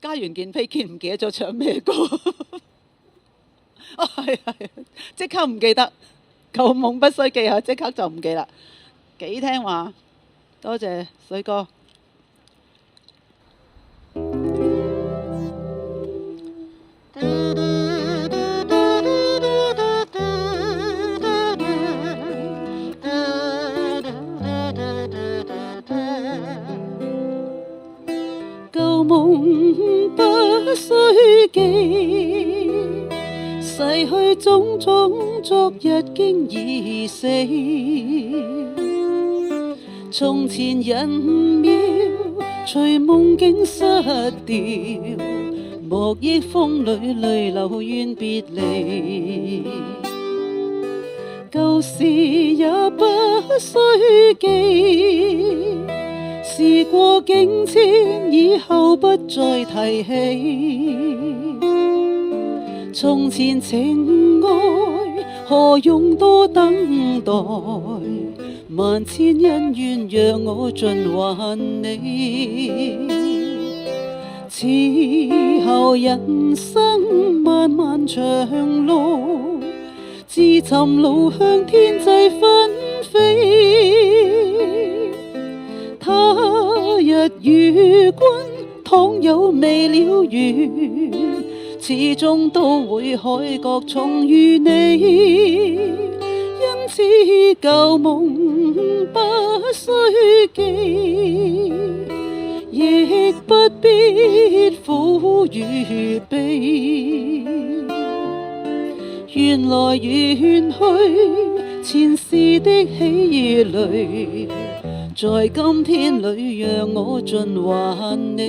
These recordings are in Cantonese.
家園健飛見唔記得咗唱咩歌？哦，係，即刻唔記得，舊夢不須記下，即刻就唔記啦。幾聽話，多謝水哥。舊夢不須記，逝去種種，昨日經已死。從前人渺，隨夢境失掉，莫憶風裏淚流怨別離。舊事也不須記，時過境遷，以後不再提起。從前情愛何用多等待，萬千恩怨讓我盡還你。此後人生漫漫長路，自尋路向天際紛飛。他日與君倘有未了緣，始終都會海角重遇你。因此舊夢不須記，亦不必苦與悲。緣來緣去，前世的喜與淚，在今天裏讓我盡還你。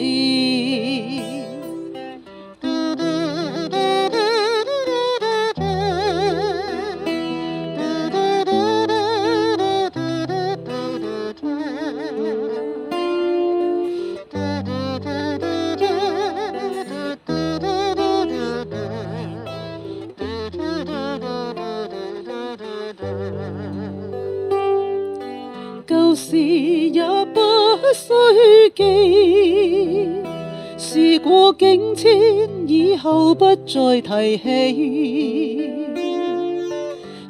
舊事也不須記，時過境遷，以後不再提起。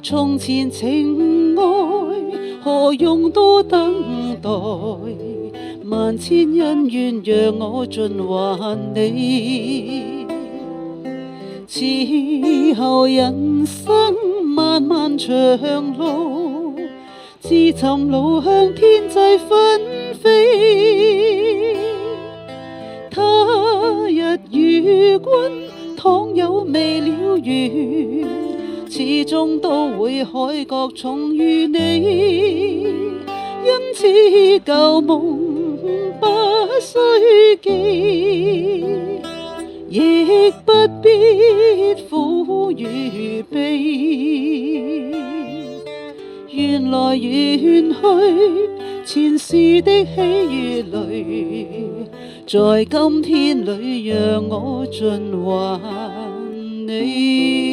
從前情愛何用多等待，萬千恩怨讓我盡還你。此後人生漫漫長路，自尋路向天際紛飛。他日與君倘有未了緣，始終都會海角重遇你。因此舊夢不須記，亦不必苦與悲。緣來緣去，前世的喜與淚，在今天裏讓我盡還你。